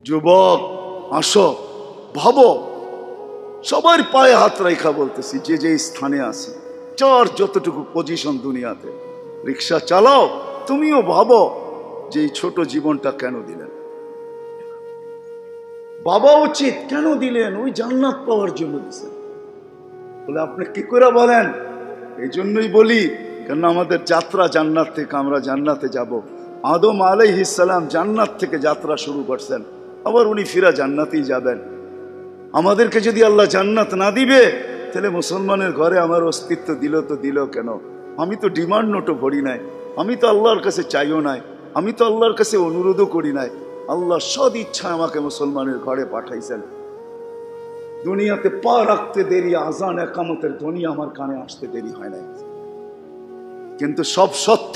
যুবক আসো, ভাবো, সবার পায়ে হাত রাখা বলতেছি, যে যে স্থানে আছে, যার যতটুকু পজিশন দুনিয়াতে, রিক্সা চালাও, তুমিও ভাবো যে এই ছোট জীবনটা কেন দিলেন। বাবা উচিত কেন দিলেন? ওই জান্নাত পাওয়ার জন্য দিচ্ছেন। বলে আপনি কি করে বলেন? এই জন্যই বলি, কেন আমাদের যাত্রা জান্নাত থেকে, আমরা জান্নাতে যাব। আদম আলাইহিস সালাম জান্নাত থেকে যাত্রা শুরু করছেন, আবার উনি ফিরা জান্নাতেই যাবেন। আমাদেরকে যদি আল্লাহ জান্নাত না দিবে, তাহলে মুসলমানের ঘরে আমার অস্তিত্ব দিল তো দিল কেন? আমি তো ডিমান্ড নোটও ভরি নাই, আমি তো আল্লাহর কাছে চাইও নাই, আমি তো আল্লাহর কাছে অনুরোধও করি নাই। আল্লাহ সদ ইচ্ছা আমাকে মুসলমানের ঘরে পাঠাইছেন। দুনিয়াতে পা রাখতে দেরি, আজান একামতের ধ্বনি আমার কানে আসতে দেরি হয় নাই। কিন্তু সব সত্য,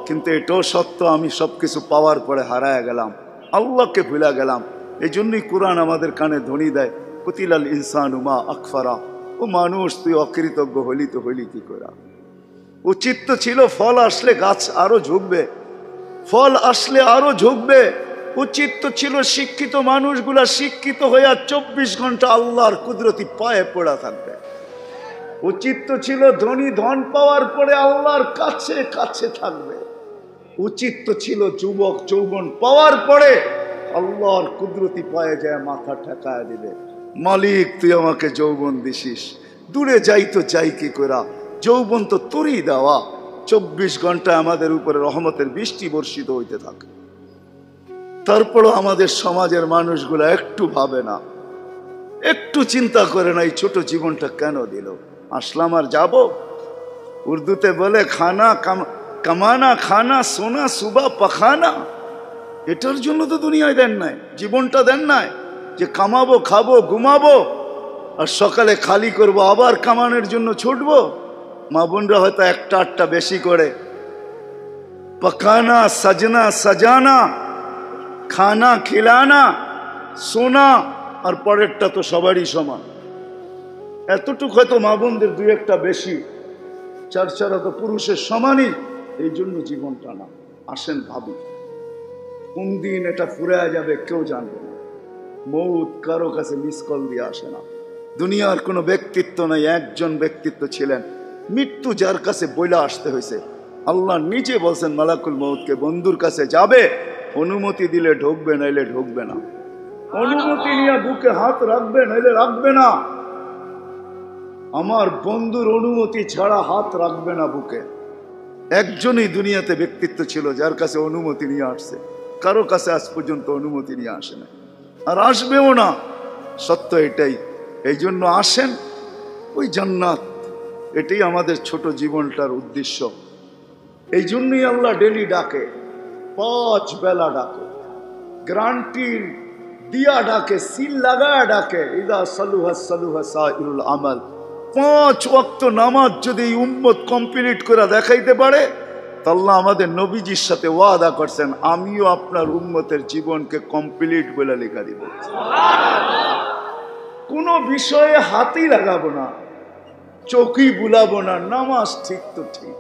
কিন্তু এটাও সত্য আমি সবকিছু পাওয়ার পরে হারায় গেলাম, আল্লাহকে ভুলে গেলাম। এই জন্যই কোরআন আমাদের কানে ধ্বনি দেয়, কুতিলাল ইনসানু মা আকফারা। ও মানুষ, তুই অকৃতজ্ঞ হলি তো হইলি কি করে? উচিত তো ছিল ফল আসলে গাছ আরো ঝুঁকবে, ফল আসলে আরো ঝুঁকবে। উচিত তো ছিল শিক্ষিত মানুষগুলা শিক্ষিত হইয়া 24 ঘন্টা আল্লাহর কুদরতি পায়ে পড়া থাকবে। উচিত তো ছিল ধনী ধন পাওয়ার পরে আল্লাহর কাছে কাছে থাকবে। উচিত তো ছিল যুবক যৌবন পাওয়ার পরে আল্লাহর কুদরতি পায়ে যায় মাথা ঠেকায় দিবে, মালিক তুই আমাকে যৌবন দিছিস, দূরে যাই তো যাই কি করা, যৌবন তো তোরই দেওয়া। 24 ঘন্টা আমাদের উপরে রহমতের বৃষ্টি বর্ষিত হইতে থাকে। তারপরও আমাদের সমাজের মানুষগুলা একটু ভাবে না, একটু চিন্তা করে না এই ছোট জীবনটা কেন দিল। আসলাম আর যাব। উর্দুতে বলে খানা কামানা খানা সোনা সুবা পাখানা। এটার জন্য তো দুনিয়ায় দেন নাই, জীবনটা দেন নাই যে কামাবো, খাবো, ঘুমাবো, আর সকালে খালি করব, আবার কামানোর জন্য ছুটবো। মা বোনরা হয়তো একটা আটটা বেশি করে, পকানা সাজনা সাজানা, খানা খিলানা, সোনা, আর পরেরটা তো সবারই সমান। এতটুকু হয়তো মা বোনদের দুই একটা বেশি, চারচারা তো পুরুষের সমানই। এই জন্য জীবনটা না। আসেন ভাবি, কোন দিন এটা ফুরে যাবে কেউ জানবে না। মৌত কারো কাছে মিস কল দিয়ে আসে না। দুনিয়ার কোনো ব্যক্তিত্ব নাই, একজন ব্যক্তিত্ব ছিলেন, মৃত্যু যার কাছে বইলা আসতে হয়েছে। আল্লাহ নিজে বলছেন মালাকুল মৌতকে, বন্ধুর কাছে যাবে, অনুমতি দিলে ঢুকবে, নাইলে ঢুকবে না। অনুমতি নিয়ে বুকে হাত রাখবে, নাইলে রাখবে না। আমার বন্ধুর অনুমতি ছাড়া হাত রাখবে না বুকে। একজনই দুনিয়াতে ব্যক্তিত্ব ছিল যার কাছে অনুমতি নিয়ে আসছে, কারো কাছে আজ পর্যন্ত অনুমতি নিয়ে আসে না, আর আসবেও না। সত্য এটাই। এই জন্য আসেন, ওই জান্নাত, এটাই আমাদের ছোট জীবনটার উদ্দেশ্য। এই জন্যই আল্লাহ ডেলি ডাকে, 5 বেলা ডাকে, গ্যারান্টি দিয়া ডাকে, সিল লাগায় ডাকে। ইদা সালুহা সালুহা সাইরুল আমাল। 5 ওয়াক্ত নামাজ যদি উম্মত কমপ্লিট করে দেখাইতে পারে, আল্লাহ আমাদের নবীজির সাথে ওয়াদা করছেন, আমিও আপনার উম্মতের জীবনকে কমপ্লিট বলে লেখা দিব। কোনো বিষয়ে হাতই লাগাবো না, চোখই বুলাবো না, নামাজ ঠিক তো ঠিক।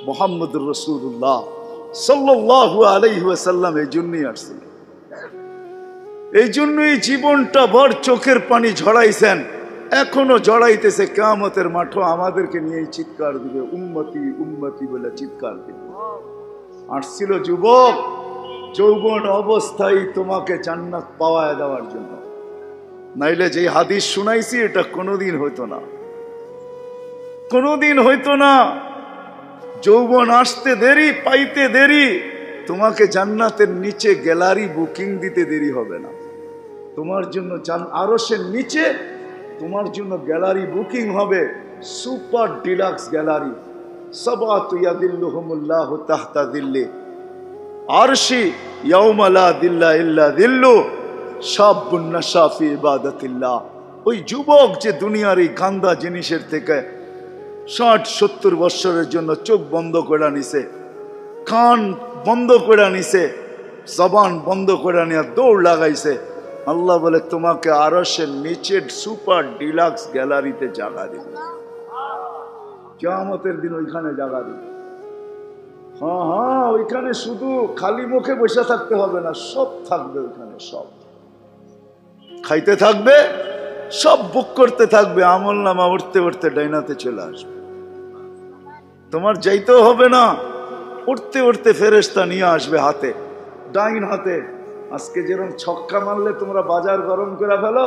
মুহাম্মদুর রাসূলুল্লাহ সাল্লাল্লাহু আলাইহি ওয়াসাল্লাম এই জন্যই আসছিলেন, এই জন্যই জীবনটা ভর চোখের পানি ঝরাইছেন, এখনো জড়াইতেছে। কিয়ামতের মাঠে আমাদেরকে নিয়ে চিৎকার দিবে, উম্মতি উম্মতি বলে চিৎকার দিবে। আসছিল যুবক যৌবন অবস্থায় তোমাকে জান্নাত পাওয়ায় দেওয়ার জন্য, নাইলে যে হাদিস শুনাইছি এটা কোনোদিন হইতো না, কোনোদিন হইতো না। যৌবন আসতে দেরি, পাইতে দেরি, তোমাকে জান্নাতের নিচে গ্যালারি বুকিং দিতে দেরি হবে না। তোমার জন্য আরশের নিচে তোমার জন্য গ্যালারি বুকিং হবে, সুপার ডিলাক্স গ্যালারি। সাবাতু ইয়াদিল্লুহুমুল্লাহু তাহতা দিল্লি আরশি ইয়াউমা লা দিল্লা ইল্লা দিল্লু শাবুন নাশা ফি ইবাদাতিল্লাহ। ওই যুবক যে দুনিয়ার এই গান্দা জিনিসের থেকে 60-70 বছরের জন্য চোখ বন্ধ করে নিছে, কান বন্ধ করে নিছে, জবান বন্ধ করে নিয়ে দৌড় লাগাইছে, আল্লাহ বলে তোমাকে আরশের নিচের সুপার ডিলাক্স গ্যালারিতে জায়গা দিবে। কিয়ামতের দিন ওইখানে জায়গা দিবে। হ্যাঁ হ্যাঁ, ওইখানে শুধু খালি মুখে বসে থাকতে হবে না, সব থাকবে ওইখানে, সব খাইতে থাকবে, সব বুক করতে থাকবে, আমল নামা উঠতে উঠতে ডাইনাতে চলে আসবে। তোমার যাইতেও হবে না, উঠতে উঠতে ফেরেশতা নিয়ে আসবে হাতে, ডাইন হাতে। আজকে যেরকম ছক্কা মারলে তোমরা বাজার গরম করে ফেলো,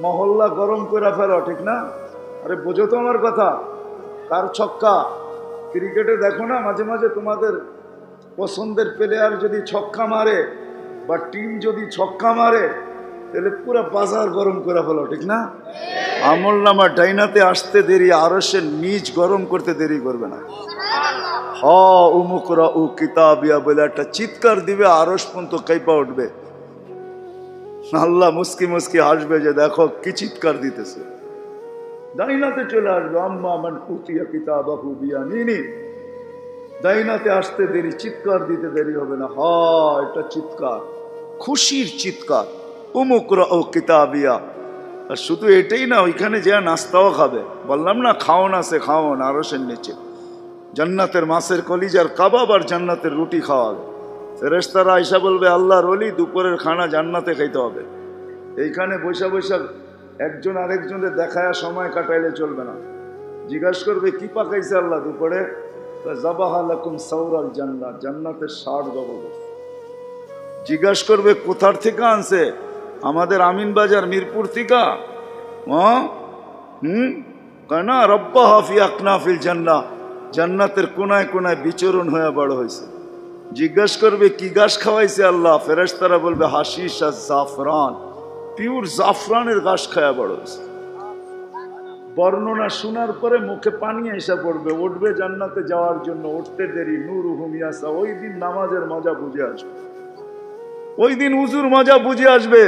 মহল্লা গরম করে ফেলো, ঠিক না? আরে বোঝো তো আমার কথা, কার ছক্কা? ক্রিকেটে দেখো না মাঝে মাঝে তোমাদের পছন্দের প্লেয়ার যদি ছক্কা মারে বা টিম যদি ছক্কা মারে, তাহলে পুরো বাজার গরম করে ফেলো, ঠিক না? আমল নামা ডাইনাতে আসতে দেরি, আরশের নিজ গরম করতে দেরি করবে না। হ উমুকরা উ কিতাবিয়া বলে একটা চিৎকার দিবে, আরশ পর্যন্ত কাইপা উঠবে। আল্লাহ মুস্কি মুস্কি হাসবে যে দেখো কি চিৎকার দিতেছে। ডাইনাতে চলে আসবে, আম্মা মান উতিয়া কিতাবাহু বিয়ামিনি। ডাইনাতে আসতে দেরি, চিৎকার দিতে দেরি হবে না। হ্যাঁ, এটা চিৎকার, খুশির চিৎকার। উমুকরা ও কিতাবিয়া। আর শুধু এটাই না, ওইখানে যে নাস্তাও খাবে। বললাম না খাওন আছে, খাওন আরশের নিচে। জান্নাতের মাছের কলিজার কাবাব আর জান্নাতের রুটি খাওয়াবে। ফেরেশতারা আয়েশা বলবে আল্লাহর ওলি দুপুরের খানা জান্নাতে খাইতে হবে। এইখানে বৈশা বৈশা একজন আরেকজনের দেখায় সময় কাটাইলে চলবে না। জিজ্ঞাসা করবে কি পাকাইছে আল্লাহ দুপুরে? যাবাহা লাকুম সাওরাল জান্নাত, জান্নাতের ষাঁড় জবরদস্ত। জিজ্ঞাসা করবে কোথার থেকে আনছে? আমাদের আমিন বাজার মিরপুর থেকে। কয় না রব্বা হাফি আকনাফিল জান্নাহ, জান্নাতের কোনায় কোনায় বিচরণ হয়ে বড় হয়েছে। জিজ্ঞাসা করবে কি গাছ খাওয়াইছে আল্লাহ? ফেরেশতারা বলবে হাশিশ আর জাফরান, পিওর জাফরানের গাছ খাওয়া বড় হয়েছে। বর্ণনা শোনার পরে মুখে পানি এসে পড়বে, উঠবে জান্নাতে যাওয়ার জন্য, উঠতে দেরি। নূরুহুম ইয়াসা, ওই দিন নামাজের মজা বুঝে আসবে, ওই দিন উজুর মজা বুঝে আসবে।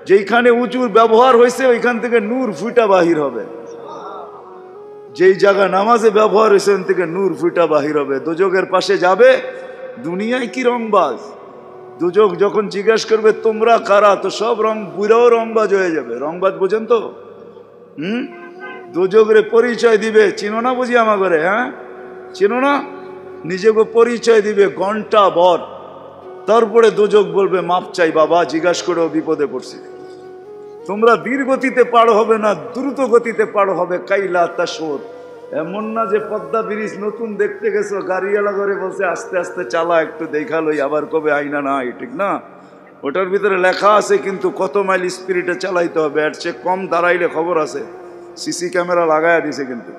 যেইখানে উজুর ব্যবহার হয়েছে ওইখান থেকে নূর ফুটা বাহির হবে, যেই জায়গা নামাজে ব্যবহার হয়েছে ওখান থেকে নূর ফুটা বাহির হবে। দোজখের পাশে যাবে, দুনিয়ায় কি রংবাজ। দোজখ যখন জিজ্ঞাসা করবে তোমরা কারা, তো সব রং বুড়াও রংবাজ হয়ে যাবে। রংবাজ বোঝেন তো? দোজখের পরিচয় দিবে, চিনো না বুঝি আমার ঘরে? হ্যাঁ চিনো না? নিজেকে পরিচয় দিবে ঘন্টা ভর, তারপরে দোজখ বলবে মাপ চাই বাবা, জিজ্ঞাসা করেও বিপদে পড়ছি। তোমরা ধীর গতিতে পার হবে না, দ্রুত গতিতে পার হবে। কাইলা তাশর, এমন না যে পদ্মা ব্রিজ নতুন দেখতে গেছো, গাড়িওয়ালা করে বলছে আস্তে আস্তে চালা, একটু দেখালোই, আবার কবে আইনা নাই, ঠিক না? ওটার ভিতরে লেখা আছে কিন্তু কত মাইল স্পিডে চালাইতে হবে। এর চেয়ে কম দাঁড়াইলে খবর আছে, সিসি ক্যামেরা লাগাইয়া দিছে। কিন্তু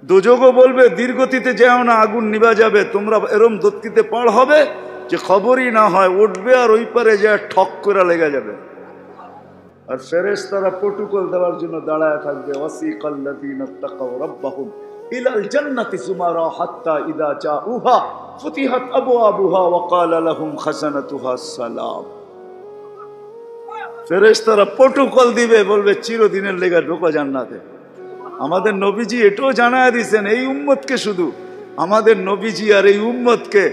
দোজখও বলবে ধীর গতিতে যাও না, আগুন নিভা যাবে। তোমরা এরম গতিতে পার হবে যে খবরই না হয়, উঠবে আর ওই পারে যা ঠক করে লেগে যাবে। আর ফেরেশতারা প্রটোকল দেওয়ার জন্য দাঁড়ায় থাকবে। ওয়াসিকাল্লাযীনা তাকাউ রাব্বাহুম ইলাল জান্নাতি যুমারা হাত্তা ইযা জাউহা ফুতিহাত আবওয়াবুহা ওয়া ক্বালা লাহুম খাজানাতুহা সালাম। ফেরেশতারা প্রটোকল দিবে, বলবে চিরদিনের লেগে ঢোকো জান্নাতে। আমাদের নবীজি এটাও জানায় দিয়েছেন এই উম্মতকে, শুধু আমাদের নবীজি আর এই উম্মতকে,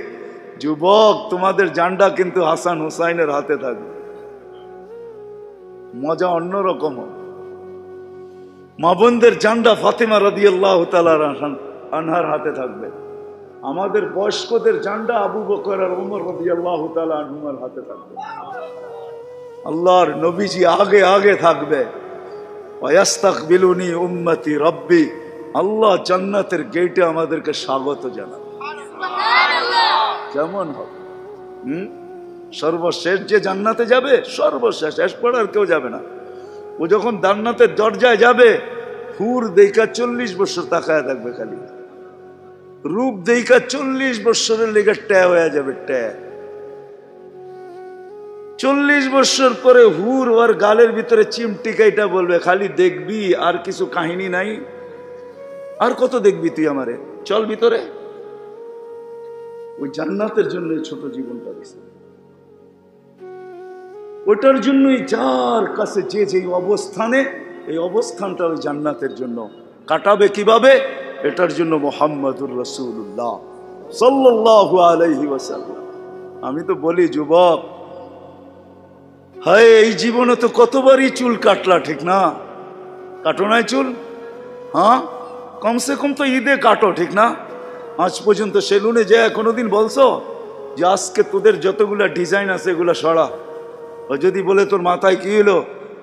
যুবক তোমাদের জান্ডা কিন্তু হাসান হুসাইনের হাতে থাকবে। মজা অন্যরকম। মা বোনদের জান্ডা ফাতেমা রাদিয়াল্লাহু তাআলা আনহার হাতে থাকবে। আমাদের বয়স্কদের জান্ডা আবু বকর আর ওমর রাদিয়াল্লাহু তাআলা আনহুমার হাতে থাকবে। আল্লাহর নবীজি আগে আগে থাকবে। ওয়াস্তাকবিলুনি উম্মতি রব্বি, আল্লাহ জান্নাতের গেটে আমাদেরকে স্বাগত জানাবে। কেমন হবে? সর্বশেষ যে জান্নাতে যাবে, সর্বশেষ, শেষ পড়ার কেউ যাবে না। ও যখন জান্নাতের দরজায় যাবে, হুর দেখা 40 বছর তাকায় থাকবে, খালি রূপ দেখা 40 বছরের লেগে ট্যা হয়ে যাবে। ট্যা 40 বছর পরে হুর ওর গালের ভিতরে চিমটি কাইটা বলবে খালি দেখবি, আর কিছু কাহিনী নাই, আর কত দেখবি তুই আমারে, চল ভিতরে। ওই জান্নাতের জন্য ছোট জীবনটা দিছে। ওটার জন্যই যার কাছে যে যে অবস্থানে, এই অবস্থানটা ওই জান্নাতের জন্য কাটাবে কিভাবে, এটার জন্য মুহাম্মাদুর রাসূলুল্লাহ সাল্লাল্লাহু আলাইহি ওয়াসাল্লাম। আমি তো বলি যুবক, হায় এই জীবনে তো কতবারই চুল কাটলা, ঠিক না? কাটো নাই চুল? হ্যাঁ, কমসে কম তো ঈদে কাটো, ঠিক না? আজ পর্যন্ত সেলুনে যে কোনোদিন বলছো যে আজকে তোদের যতগুলা ডিজাইন আছে এগুলা সরা? ও যদি বলে তোর মাথায় কি হলো,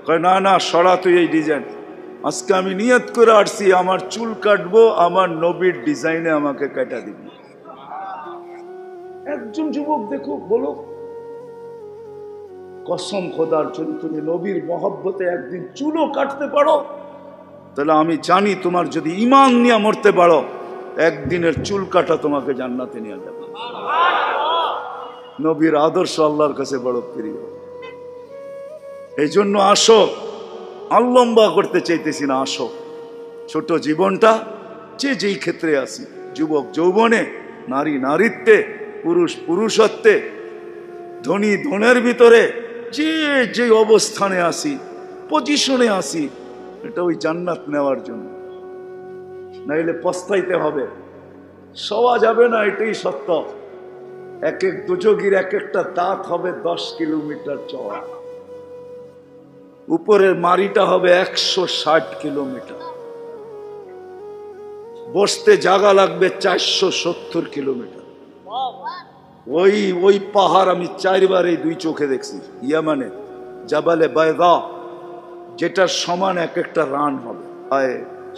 কয় না না সরা তুই এই ডিজাইন। আজকে আমি নিয়ত করে আসছি আমার চুল কাটবো আমার নবীর ডিজাইনে আমাকে কাটা দিবি। একজন যুবক দেখো বলো, কসম খোদার যদি তুমি নবীর মহব্বতে একদিন চুলও কাটতে পারো, তাহলে আমি জানি তোমার যদি ঈমান নিয়ে মরতে পারো, একদিনের চুল কাটা তোমাকে জান্নাতে নিয়ে যাবে। নবীর আদর্শ আল্লাহর কাছে বড় প্রিয়। এই জন্য আসো, আর লম্বা করতে চাইতেছি না, আসো ছোট জীবনটা যে যেই ক্ষেত্রে আসি, যুবক যৌবনে, নারী নারীত্বে, পুরুষ পুরুষত্বে, ধনী ধনের ভিতরে যে যে অবস্থানে আসি, পজিশনে আসি, এটা ওই জান্নাত নেওয়ার জন্য, নাইলে পস্তাইতে হবে। সওয়া যাবে না, এটাই সত্য। এক এক দুযোগীর এক একটা দাঁত হবে 10 কিলোমিটার চওড়া, উপরের মারিটা হবে 160 কিলোমিটার, বসতে জায়গা লাগবে 470 কিলোমিটার। ওই পাহাড় আমি 4 বার এই 2 চোখে দেখছি, ইয়ামানে জাবালে বায়দা, যেটার সমান এক একটা রান হবে। আয়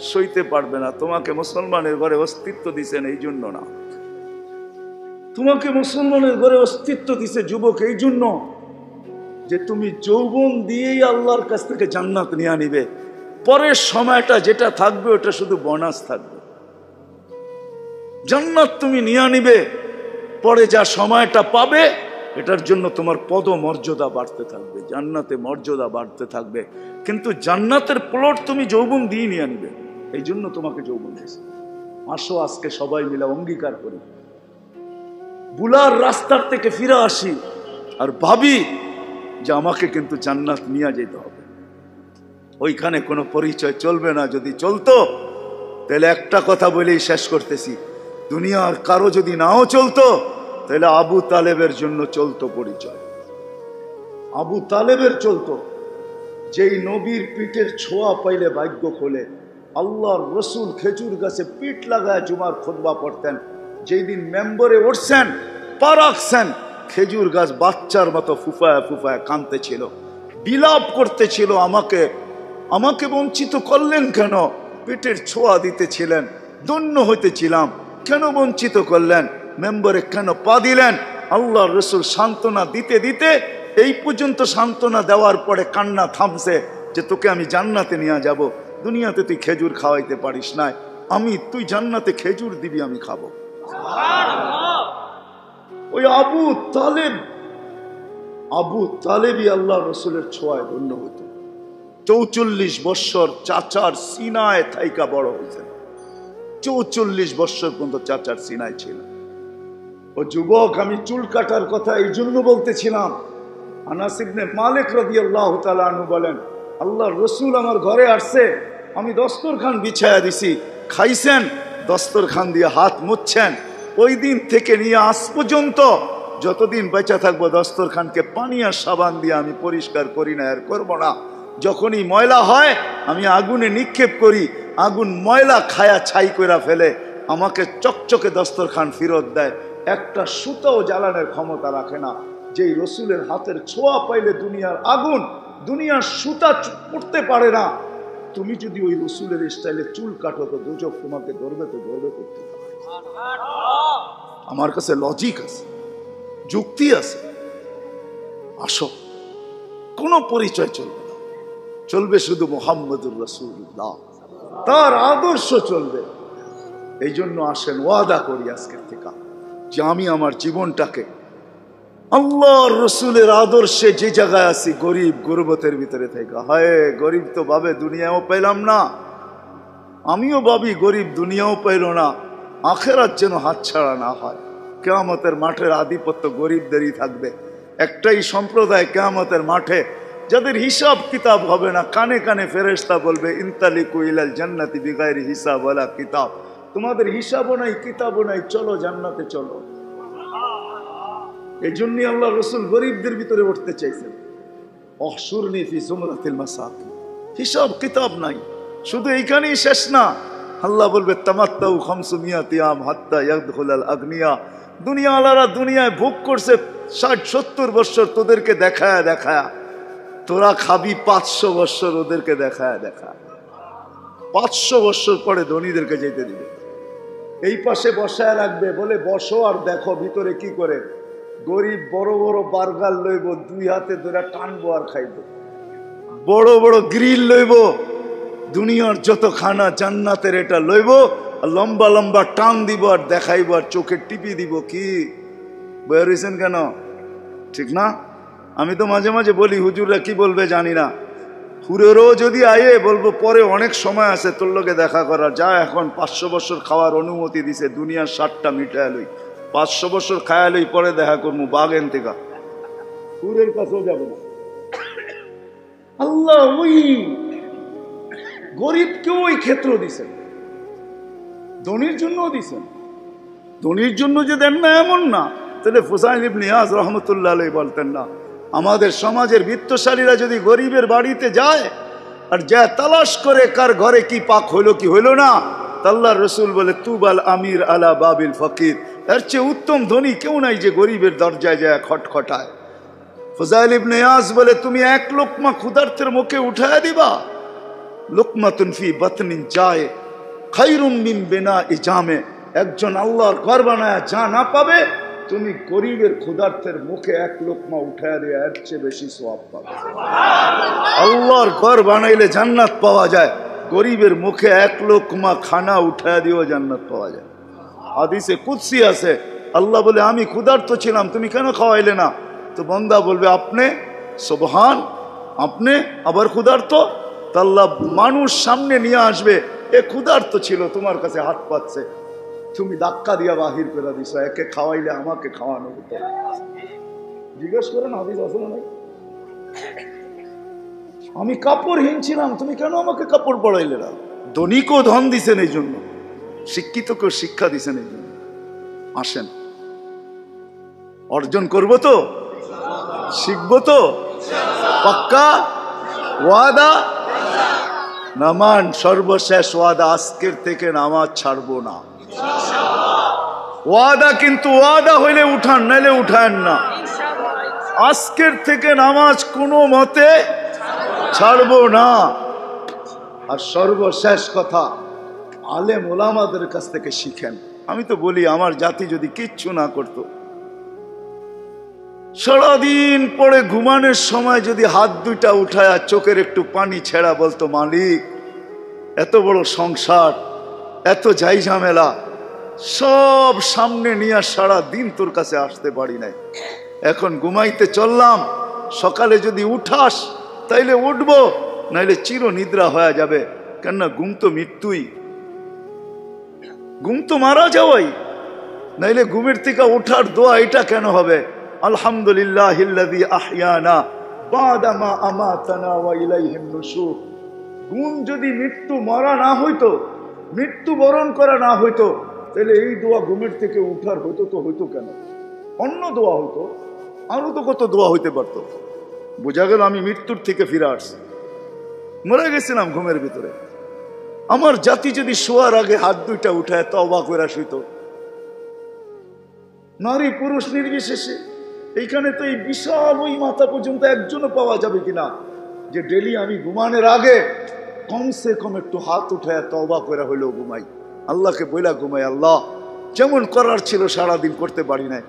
সইতে পারবে না। তোমাকে মুসলমানের ঘরে অস্তিত্ব দিছেন এই জন্য না, তোমাকে মুসলমানের ঘরে অস্তিত্ব দিছে যুবক এই জন্য যে তুমি যৌবন দিয়েই আল্লাহর কাছ থেকে জান্নাত নিয়ে নিবে। পরের সময়টা যেটা থাকবে ওটা শুধু বোনাস থাকবে। জান্নাত তুমি নিয়ে নিবে, পরে যা সময়টা পাবে এটার জন্য তোমার পদ মর্যাদা বাড়তে থাকবে, জান্নাতে মর্যাদা বাড়তে থাকবে। কিন্তু জান্নাতের প্লট তুমি যৌবন দিয়ে নিয়ে নিবে, এই জন্য তোমাকে যৌবন দিয়েছে। আসো আজকে সবাই মিলে অঙ্গীকার করি, বুলার রাস্তার থেকে ফিরে আসি আর ভাবি যে আমাকে কিন্তু জান্নাত নিয়ে যেতে হবে। ওইখানে কোনো পরিচয় চলবে না। যদি চলতো তাহলে একটা কথা বলেই শেষ করতেছি, দুনিয়ার কারো যদি নাও চলতো তাহলে আবু তালেবের জন্য চলতো পরিচয়। আবু তালেবের চলতো, যেই নবীর পিঠের ছোঁয়া পাইলে ভাগ্য খোলে। আল্লাহর রসুল খেজুর গাছে পিঠ লাগায় জুমার খুতবা পড়তেন। যেই দিন মেম্বরে উঠছেন, পা রাখছেন, খেজুর গাছ বাচ্চার মতো ফুফায় ফুফায় কাঁদতেছিল, বিলাপ করতেছিল, আমাকে বঞ্চিত করলেন কেন? পেটের ছোঁয়া দিতেছিলেন, ধন্য হইতেছিলাম, কেন বঞ্চিত করলেন? মেম্বরে কেন পা দিলেন? আল্লাহর রসুল সান্ত্বনা দিতে দিতে এই পর্যন্ত সান্ত্বনা দেওয়ার পরে কান্না থামছে যে তোকে আমি জান্নাতে নিয়ে যাব। দুনিয়াতে তুই খেজুর খাওয়াইতে পারিস না, তুই জান্নাতে খেজুর দিবি, আমি খাবো। ওই আবু তালেবই আল্লাহ রসুলের ছোঁয়ায় ধন্য হতো। 44 বৎসর চাচার সিনায় থাইকা বড় হয়েছেন। 44 বৎসর পর্যন্ত চাচার সিনায় ছিল। ও যুবক, আমি চুল কাটার কথা এই জন্য বলতেছিলাম। আনাস ইবনে মালিক রাদিয়াল্লাহু তাআলা আনহু বলেন, আল্লাহর রসুল আমার ঘরে আসছে, আমি দস্তরখান বিছায়া দিছি, খাইছেন, দস্তরখান দিয়ে হাত মুছছেন। ওই দিন থেকে নিয়ে আজ পর্যন্ত যতদিন বেঁচে থাকবো দস্তরখানকে পানি আর সাবান দিয়ে আমি পরিষ্কার করি না, আর করবো না। যখনই ময়লা হয় আমি আগুনে নিক্ষেপ করি, আগুন ময়লা খায়া ছাই করে ফেলে, আমাকে চকচকে দস্তরখান ফেরত দেয়। একটা সুতাও জ্বালানোর ক্ষমতা রাখে না। যেই রসুলের হাতের ছোঁয়া পাইলে দুনিয়ার আগুন, দুনিয়ার সুতা পড়তে পারে না। তুমি যদি ওই রসুলের স্টাইলে চুল কাটো তো দুজক তোমাকে ধরবে তো ধরবে করতে পারে। আমার কাছে লজিক আছে, যুক্তি আছে। আসো, কোনো পরিচয় চলবে না, চলবে শুধু মুহাম্মদুর রাসূলুল্লাহ, তার আদর্শ চলবে। এই জন্য আসেন, ওয়াদা করি আজকের থেকে যে আমি আমার জীবনটাকে আল্লাহর রসুলের আদর্শে যে জায়গায় আছি, গরিব গুরবতের ভিতরে থেকে, হায় গরিব তো ভাবে দুনিয়াও পেলাম না, আমিও ভাবি গরিব দুনিয়াও পাইল না, আখেরাত যেন হাতছাড়া না হয়। কিয়ামতের মাঠের আধিপত্য গরিবদেরই থাকবে। একটাই সম্প্রদায় কিয়ামতের মাঠে যাদের হিসাব কিতাব হবে না, কানে কানে ফেরেশতা বলবে ইনতালিকু ইলাল জান্নাতি বিগাইরি হিসাব ওয়ালা কিতাব, তোমাদের হিসাবও নাই কিতাবও নাই, চলো জান্নাতে চলো। এই জন্যই আল্লাহ রসুল গরিবদের ভিতরে উঠতে চাইছেন। অহশুরনি ফি জুমরাতিল মাসাকিন, হিসাব কিতাব নাই। শুধু এইখানেই শেষ না, আল্লাহ বলবে তামাত্তাউ খামসুমিয়াতি আম হাত্তা ইয়াদখুলাল আগনিয়া। দুনিয়াওয়ালারা দুনিয়ায় ভোগ করছে 60-70 বছর তোদেরকে দেখায় দেখায়, তোরা খাবি 500 বছর ওদেরকে দেখায় দেখায়। 500 বছর পরে ধনীদেরকে যেতে দিবে। এই পাশে বসায় রাখবে, বলে বসো আর দেখো ভিতরে কি করে। গরিব বড় বড় বার্গার লইব, 2 হাতে ধরে টানবো আর খাইব। বড় বড় গ্রিল লইব, দুনিয়ার যত খানা জান্নাতের এটা লইব, লম্বা লম্বা টান দিব আর দেখাইব আর চোখে টিপি দিব। কি বেরিয়েছেন কেন? ঠিক না? আমি তো মাঝে মাঝে বলি হুজুররা কি বলবে জানি না, হুরেরও যদি আয়ে বলবো পরে অনেক সময় আছে তোর লোকে দেখা করার, যা এখন 500 বছর খাওয়ার অনুমতি দিছে, দুনিয়ার 60টা মিটায় লই, 500 বছর খায়া লই, পরে দেখা করবো বাগেন থেকে। হুরের কাছেও যাবো না। আল্লাহ ওই গরিবকেও ওই ক্ষেত্র দিছেন, ধনীর জন্য দিছেন। ধনীর জন্য যে দেন না এমন না। তাহলে ফুসাইল ইবনে ইয়াজ রহমতুল্লাহ আলাইহি বলতেন না, আমাদের সমাজের বিত্তশালীরা যদি গরিবের বাড়িতে যায় আর যা তালাশ করে কার ঘরে কি পাক হইলো কি হইলো না, আল্লাহর রাসূল বলে তুবাল আমির আলা বাবিল ফকির, এর চেয়ে উত্তম ধনী কেউ নাই যে গরিবের দরজায় যায় খটখটায়। ফুসাইল ইবনে ইয়াজ বলে তুমি এক লোকমা ক্ষুধার্তের মুখে উঠায় দিবা, লুকমাতুন ফি বাতনিন যায় খায়রুম মিন বিনাই জামে। একজন আল্লাহর ঘর বানায় যা না পাবে, তুমি গরিবের ক্ষুধার্তের মুখে এক লোকমা উঠায় দিয়ে এর চেয়ে বেশি সওয়াব পাবে। আল্লাহর ঘর বানাইলে জান্নাত পাওয়া যায়, গরিবের মুখে এক লোকমা খানা উঠায় দিয়েও জান্নাত পাওয়া যায়। হাদিসে কুদসি আছে, আল্লাহ বলে আমি ক্ষুধার্ত ছিলাম, তুমি কেন খাওয়াইলে না? তো বান্দা বলবে আপনি সুবহান, আপনি আবার ক্ষুধার্ত? তা আল্লাহ মানুষ সামনে নিয়ে আসবে, এ ক্ষুধার্ত ছিল, তোমার কাছে হাত পাচ্ছে, তুমি ধাক্কা দিয়া বাহির করে দিছ, একে খাওয়াইলে আমাকে খাওয়ানো হতো। জিজ্ঞেস করেন হাদিস আছে না? আমি কাপড়হীন ছিলাম, তুমি কেন আমাকে কাপড় পরাইলে না? ধনীকেও ধন দিছেন এই জন্য, শিক্ষিতকেও শিক্ষা দিছেন এই জন্য। আসেন অর্জন করব তো, শিখবো তো, পাক্কা ওয়াদা? নামান সর্বশেষ ওয়াদা, আজকের থেকে নামাজ ছাড়বো না। ওয়াদা, কিন্তু ওয়াদা হইলে উঠান, নাইলে উঠান না। আজকের থেকে নামাজ কোনো মতে ছাড়বো না। আর সর্বশেষ কথা, আলেম ওলামাদের কাছ থেকে শিখেন। আমি তো বলি আমার জাতি যদি কিচ্ছু না করতো, সারাদিন পরে ঘুমানোর সময় যদি হাত দুইটা উঠায় চোখের একটু পানি ছেড়া বলতো, মালিক এত বড় সংসার, এত যাই ঝামেলা সব সামনে নিয়ে সারা দিন তোর কাছে আসতে পারি নাই, এখন ঘুমাইতে চললাম, সকালে যদি উঠাস তাইলে উঠবো, নাইলে চির নিদ্রা হয়ে যাবে। কেননা ঘুম তো মৃত্যুই, ঘুম তো মারা যাওয়াই, নাইলে ঘুমের থেকে উঠার দোয়া এটা কেন হবে? আলহামদুলিল্লাহিল্লাযী আহইয়ানা বাদা মা আমাতানা ওয়া ইলাইহিন নুশুর। ঘুম যদি মৃত্যু মারা না হইতো, মৃত্যু বরণ করা না হইতো, তাহলে এই দোয়া ঘুমের থেকে উঠার হইতো তো হইতো কেন? অন্য দোয়া হইতো, আরো তো কত দোয়া হইতে পারতো। বোঝা গেল আমি মৃত্যুর থেকে ফিরে আসছি, মরে গেছিলাম ঘুমের ভিতরে। আমার জাতি যদি শোয়ার আগে হাত দুইটা উঠায় তওবা করে শুইত, নারী পুরুষ নির্বিশেষে, এইখানে তো এই বিশাল ওই মাথা পর্যন্ত একজনও পাওয়া যাবে কিনা যে ডেলি আমি ঘুমানোর আগে কমসে কম একটু হাত উঠায় তওবা করে হইলেও ঘুমাই, আল্লাহকে বইলা ঘুমাই, আল্লাহ যেমন করার ছিল সারাদিন করতে পারি নাই,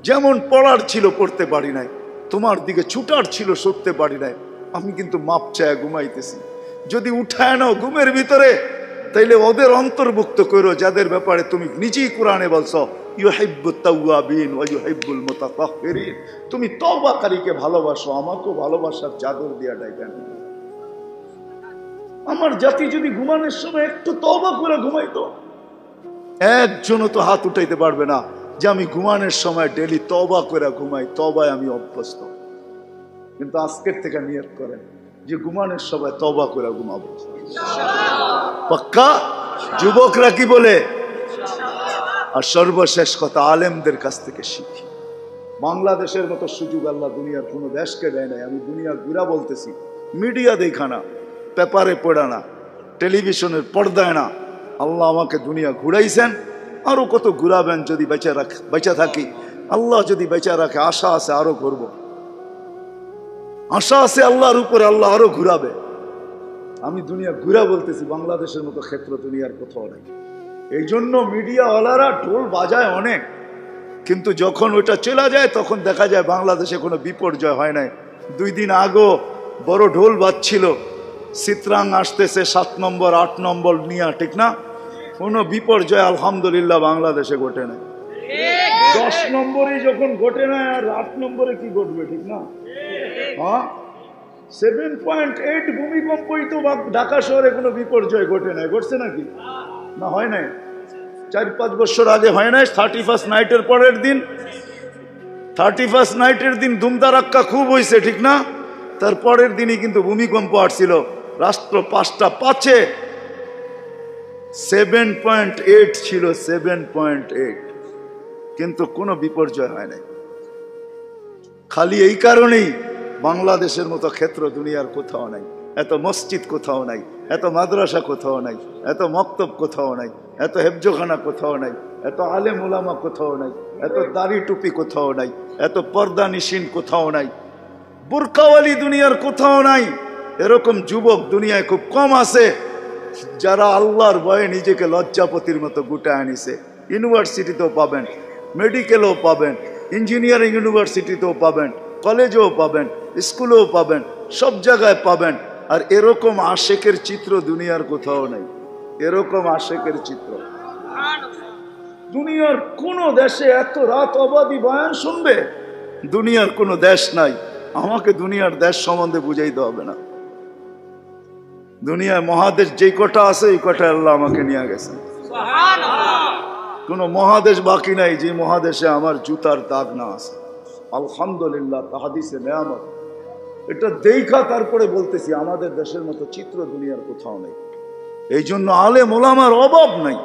যেমন পড়ার ছিল পড়তে পারি নাই, তোমার দিকে ছুটার ছিল ছুটতে পারি নাই, আমি কিন্তু মাপ চায় ঘুমাইতেছি। যদি উঠায় নাও ঘুমের ভিতরে, তাইলে ওদের অন্তর্ভুক্ত করো যাদের ব্যাপারে তুমি নিজেই কোরআনে বলছো ইউহিব্বুত তাওয়াবিন ওয়া ইউহিব্বুল মুতাতাহহিরিন। তুমি তওবাকারীকে ভালোবাসো, আমাকেও ভালোবাসার চাদর দিয়া ডাইকেন। আমার জাতি যদি ঘুমানোর সময় একটু তওবা করে ঘুমাইতো, একজনও তো হাত উঠাইতে পারবে না যে আমি ঘুমানোর সময় ডেলি তওবা করে ঘুমাই, তওবায় আমি অভ্যস্ত। কিন্তু আজকের থেকে নিয়ত করেন যে ঘুমানোর সময় তওবা করে ঘুমাবো, পাক্কা? যুবকরা কি বলে? আর সর্বশেষ কথা, আলেমদের কাছ থেকে শিখি। বাংলাদেশের মতো সুযোগ আল্লাহ দুনিয়ার কোনো দেশকে দেয় নাই। আমি দুনিয়া ঘুরা বলতেছি, মিডিয়া দেখা না, পেপারে পড়া না, টেলিভিশনের পর্দায় না, আল্লাহ আমাকে দুনিয়া ঘুরাইছেন, আরো কত ঘুরাবেন যদি বেঁচে থাকি। আল্লাহ যদি বেঁচে রাখে, আশা আছে আরো করব, আশা আছে আল্লাহর উপরে, আল্লাহ আরো ঘুরাবে। আমি দুনিয়া ঘুরা বলতেছি, বাংলাদেশের মতো ক্ষেত্র দুনিয়ার কোথাও নাই। এই জন্য মিডিয়াওয়ালারা ঢোল বাজায় অনেক, কিন্তু যখন ওইটা চলে যায় তখন দেখা যায় বাংলাদেশে কোনো বিপর্যয় হয় নাই। 2 দিন আগেও বড় ঢোল বাজছিল, চিত্রাং আসতেছে 7 নম্বর 8 নম্বর নিয়ে, ঠিক না? কোনো বিপর্যয় আলহামদুলিল্লাহ বাংলাদেশে ঘটে নাই। 10 নম্বরে যখন ঘটে না, আর 8 নম্বরে কি ঘটবে, ঠিক না? হ্যাঁ, 7.8 ভূমিকম্পই তো ঢাকা শহরে কোনো বিপর্যয় ঘটে নাই। ঘটছে নাকি? না, হয় নাই। 4-5 বছর আগে হয় নাই? 31st নাইটের পরের দিন, 31st নাইটের দিন ধুমধারাক্কা খুব হয়েছে, ঠিক না? তার পরের দিনই কিন্তু ভূমিকম্প আসছিল। রাষ্ট্র 5টা 5-এ 7.8 ছিল, 7.8, কিন্তু কোনো বিপর্যয় হয় নাই। খালি এই কারণেই বাংলাদেশের মতো ক্ষেত্র দুনিয়ার কোথাও নাই। এত মসজিদ কোথাও নাই, এত মাদ্রাসা কোথাও নাই, এত মক্তব কোথাও নাই, এত হেফজখানা কোথাও নাই, এত আলেম ওলামা কোথাও নাই, এত দাড়ি টুপি কোথাও নাই, এত পর্দা নিশিন কোথাও নাই, বুরকাওয়ালি দুনিয়ার কোথাও নাই। এরকম যুবক দুনিয়ায় খুব কম আছে যারা আল্লাহর ভয়ে নিজেকে লজ্জাপতির মতো গুটায় আনিছে। ইউনিভার্সিটিতেও পাবেন, মেডিকেলেও পাবেন, ইঞ্জিনিয়ারিং ইউনিভার্সিটিতেও পাবেন, কলেজেও পাবেন, স্কুলেও পাবেন, সব জায়গায় পাবেন। আর এরকম আশেকের চিত্র দুনিয়ার কোথাও নাই। এরকম আশেকের চিত্র দুনিয়ার কোন দেশে এত রাত অবাধি বয়ান শুনবে, দুনিয়ার কোনো দেশ নাই। আমাকে দুনিয়ার দেশ সম্বন্ধে বুঝাইতে হবে না। দুনিয়ায় মহাদেশ যেই কটা আছে এই কটা আল্লাহ আমাকে নিয়ে গেছেন। কোন মহাদেশ বাকি নাই যে মহাদেশে আমার জুতার দাগ না আছে। আলহামদুলিল্লাহ, হাদিসে নেয়ামত। এটা দেখা তারপরে বলতেছি, আমাদের দেশের মতো চিত্র দুনিয়ার কোথাও নেই। এই জন্য আলেম ওলামার অভাব নাই,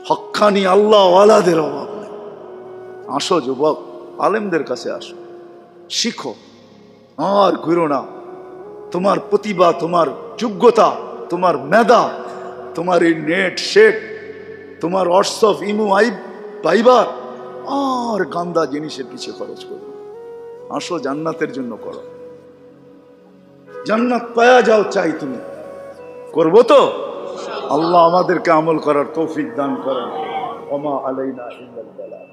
হক্কানি আল্লাহ ওয়ালাদের অভাব নেই। আসো যুবক, আলেমদের কাছে আসো, শিখো, আর ঘুরো না। তোমার প্রতিভা, তোমার যোগ্যতা, তোমার মেধা, তোমার এই নেট সেট, তোমার হোয়াটসঅ্যাপ ইমো পাইবা আর গান্দা জিনিসের পিছিয়ে খরচ করো। আসো, জান্নাতের জন্য করো। জান্নাত পায়া যাও চাই, তুমি করবো তো? আল্লাহ আমাদেরকে আমল করার তৌফিক দান করেন। ওমা আলাইনা ইল্লাল বালাগ।